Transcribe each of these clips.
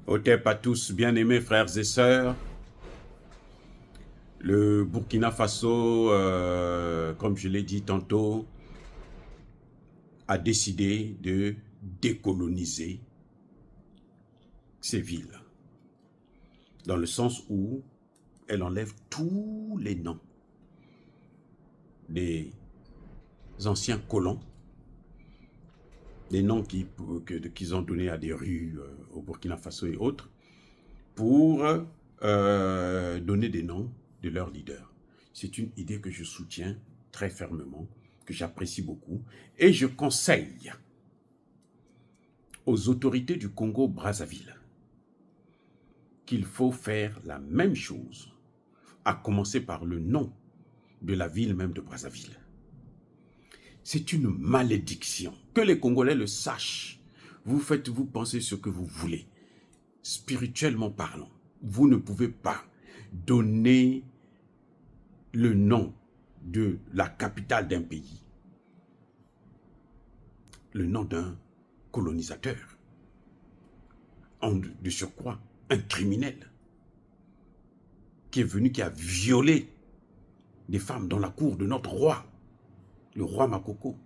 Otep à tous, bien-aimés frères et sœurs. Le Burkina Faso, comme je l'ai dit tantôt, a décidé de décoloniser ces villes, dans le sens où elle enlève tous les noms des anciens colons, des noms qu'ils ont donnés à des rues au Burkina Faso et autres, pour donner des noms de leurs leaders. C'est une idée que je soutiens très fermement, que j'apprécie beaucoup, et je conseille aux autorités du Congo-Brazzaville qu'il faut faire la même chose, à commencer par le nom de la ville même de Brazzaville. C'est une malédiction. Que les Congolais le sachent. Vous pensez ce que vous voulez. Spirituellement parlant, vous ne pouvez pas donner le nom de la capitale d'un pays, le nom d'un colonisateur, de surcroît un criminel qui est venu, qui a violé des femmes dans la cour de notre roi, le roi Makoko.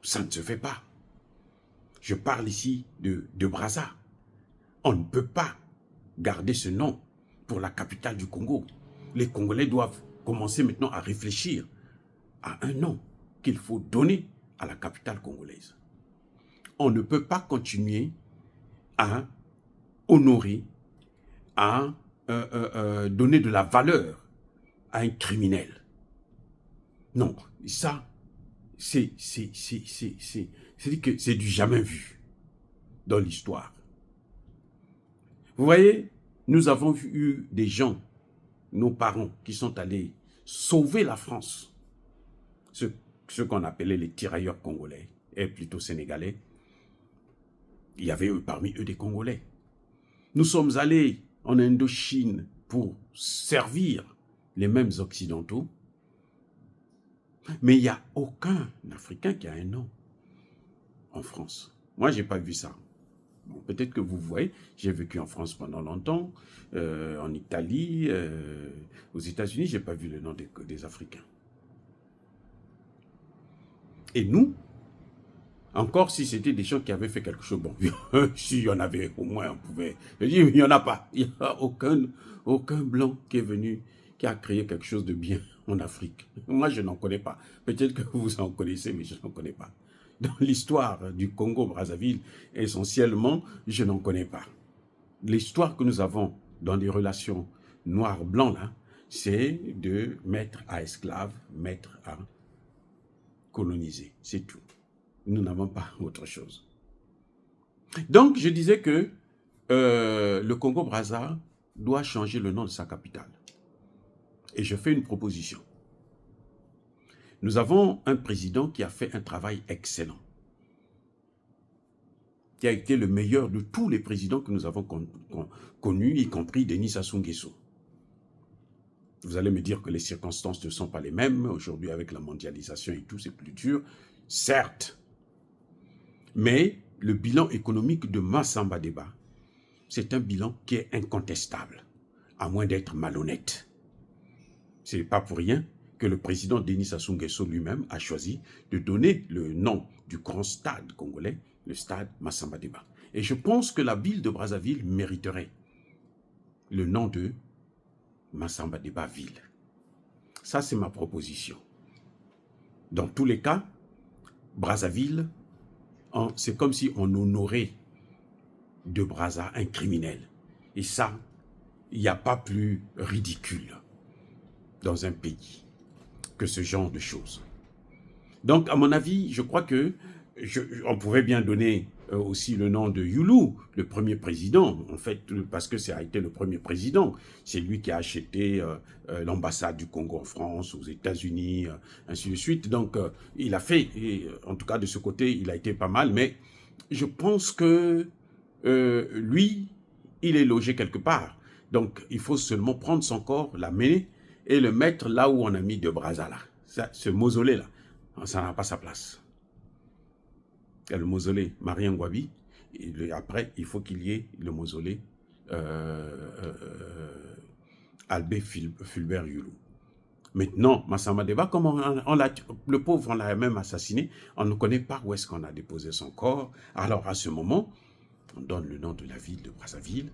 Ça ne se fait pas. Je parle ici de Brazza. On ne peut pas garder ce nom pour la capitale du Congo. Les Congolais doivent commencer maintenant à réfléchir à un nom qu'il faut donner à la capitale congolaise. On ne peut pas continuer à honorer, à donner de la valeur à un criminel. Non, ça, c'est du jamais vu dans l'histoire. Vous voyez, nous avons eu des gens, nos parents, qui sont allés sauver la France, ce qu'on appelait les tirailleurs congolais, et plutôt sénégalais. Il y avait parmi eux des Congolais. Nous sommes allés en Indochine pour servir les mêmes Occidentaux, mais il n'y a aucun Africain qui a un nom en France. Moi, je n'ai pas vu ça. Bon, peut-être que vous voyez, j'ai vécu en France pendant longtemps, en Italie, aux États-Unis, je n'ai pas vu le nom des Africains. Et nous, encore si c'était des gens qui avaient fait quelque chose, bon, s'il y en avait au moins, on pouvait. Je dis, il n'y en a pas. Il n'y a aucun blanc qui est venu, qui a créé quelque chose de bien en Afrique. Moi, je n'en connais pas. Peut-être que vous en connaissez, mais je n'en connais pas. Dans l'histoire du Congo-Brazzaville, essentiellement, je n'en connais pas. L'histoire que nous avons dans les relations noir-blanc, là, c'est de mettre à esclave, mettre à coloniser. C'est tout. Nous n'avons pas autre chose. Donc, je disais que le Congo-Brazza doit changer le nom de sa capitale. Et je fais une proposition. Nous avons un président qui a fait un travail excellent, qui a été le meilleur de tous les présidents que nous avons connus, y compris Denis Sassou Nguesso. Vous allez me dire que les circonstances ne sont pas les mêmes. Aujourd'hui, avec la mondialisation et tout, c'est plus dur. Certes. Mais le bilan économique de Massamba Deba, c'est un bilan qui est incontestable, à moins d'être malhonnête. Ce n'est pas pour rien que le président Denis Sassou Nguesso lui-même a choisi de donner le nom du grand stade congolais, le stade Massamba Deba. Et je pense que la ville de Brazzaville mériterait le nom de Massamba Deba ville. Ça, c'est ma proposition. Dans tous les cas, Brazzaville, c'est comme si on honorait de Brazza un criminel. Et ça, il n'y a pas plus ridicule dans un pays que ce genre de choses. Donc, à mon avis, je crois que on pourrait bien donner aussi le nom de Youlou, le premier président, en fait, parce que ça a été le premier président. C'est lui qui a acheté l'ambassade du Congo en France, aux États-Unis, ainsi de suite. Donc, il a fait, et, en tout cas de ce côté, il a été pas mal, mais je pense que lui, il est logé quelque part. Donc, il faut seulement prendre son corps, l'amener et le mettre là où on a mis de Brazza, là. Ce mausolée-là, ça n'a pas sa place. Il y a le mausolée Marien Ngouabi, Après, il faut qu'il y ait le mausolée Albé Fulbert Yulu. Maintenant, Massamba Deba, comme le pauvre, on l'a même assassiné, on ne connaît pas où est-ce qu'on a déposé son corps. Alors, à ce moment, on donne le nom de la ville de Brazzaville.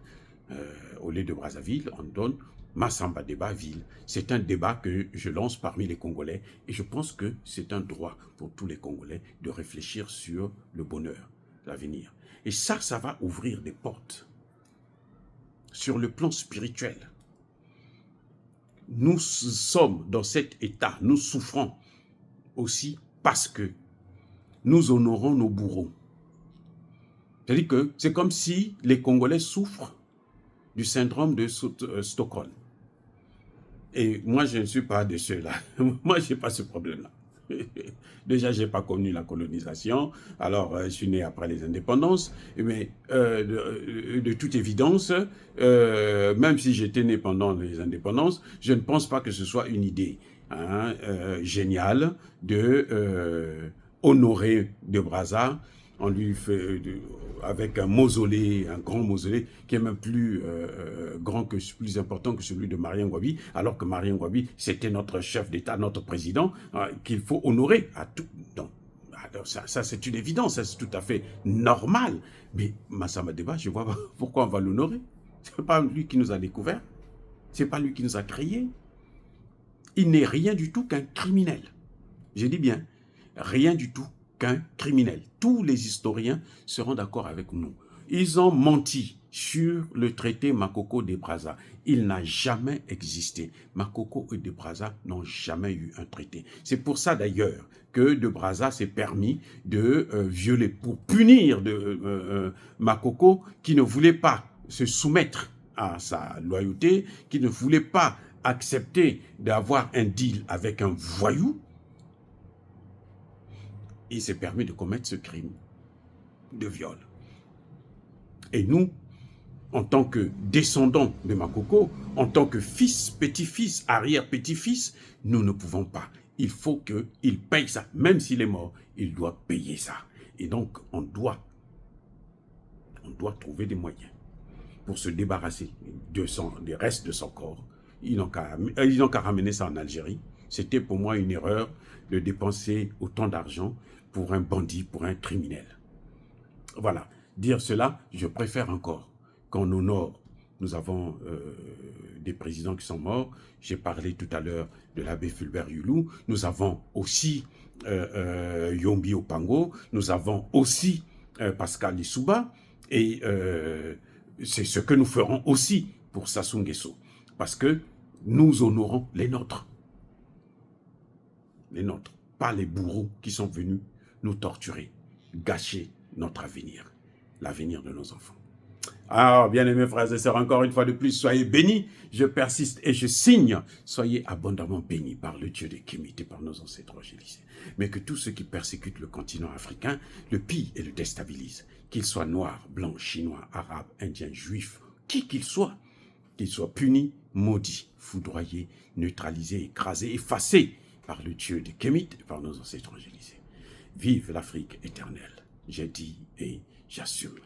Au lieu de Brazzaville, on donne Massamba Deba ville. C'est un débat que je lance parmi les Congolais et je pense que c'est un droit pour tous les Congolais de réfléchir sur le bonheur, l'avenir. Et ça va ouvrir des portes. Sur le plan spirituel, nous sommes dans cet état, nous souffrons aussi parce que nous honorons nos bourreaux. C'est-à-dire que c'est comme si les Congolais souffrent du syndrome de Stockholm. Et moi, je ne suis pas de ceux-là. Moi, je n'ai pas ce problème-là. Déjà, je n'ai pas connu la colonisation. Alors, je suis né après les indépendances. Mais de toute évidence, même si j'étais né pendant les indépendances, je ne pense pas que ce soit une idée géniale de honorer de Brazza. On lui fait avec un mausolée, un grand mausolée qui est même plus plus important que celui de Marien Ngouabi, alors que Marien Ngouabi, c'était notre chef d'État, notre président, qu'il faut honorer à tout. Donc, alors ça c'est une évidence, c'est tout à fait normal. Mais Massamba Deba, je vois pas pourquoi on va l'honorer. C'est pas lui qui nous a découvert, c'est pas lui qui nous a créés. Il n'est rien du tout qu'un criminel. Je dis bien, rien du tout qu'un criminel. Tous les historiens seront d'accord avec nous. Ils ont menti sur le traité Makoko de Brazza. Il n'a jamais existé. Makoko et de Brazza n'ont jamais eu un traité. C'est pour ça d'ailleurs que de Brazza s'est permis de violer, pour punir Makoko qui ne voulait pas se soumettre à sa loyauté, qui ne voulait pas accepter d'avoir un deal avec un voyou. Il s'est permis de commettre ce crime de viol. Et nous, en tant que descendants de Makoko, en tant que fils, petit-fils, arrière-petit-fils, nous ne pouvons pas. Il faut qu'il paye ça. Même s'il est mort, il doit payer ça. Et donc, on doit trouver des moyens pour se débarrasser des restes de son corps. Ils n'ont qu'à ramener ça en Algérie. C'était pour moi une erreur de dépenser autant d'argent pour un bandit, pour un criminel. Voilà. Dire cela, je préfère encore qu'on honore. Nous avons des présidents qui sont morts. J'ai parlé tout à l'heure de l'abbé Fulbert Yulu. Nous avons aussi Yombi Opango. Nous avons aussi Pascal Lissouba. Et c'est ce que nous ferons aussi pour Sassou Nguesso. Parce que nous honorons les nôtres. Les nôtres, pas les bourreaux qui sont venus nous torturer, gâcher notre avenir, l'avenir de nos enfants. Alors, bien-aimés frères et sœurs, encore une fois de plus, soyez bénis. Je persiste et je signe. Soyez abondamment bénis par le Dieu de Kemet et par nos ancêtres angélisés. Mais que tous ceux qui persécutent le continent africain le pillent et le déstabilisent. Qu'ils soient noirs, blancs, chinois, arabes, indiens, juifs, qui qu'ils soient punis, maudits, foudroyés, neutralisés, écrasés, effacés par le Dieu de Kemet et par nos ancêtres angélisés. Vive l'Afrique éternelle. J'ai dit et j'assume.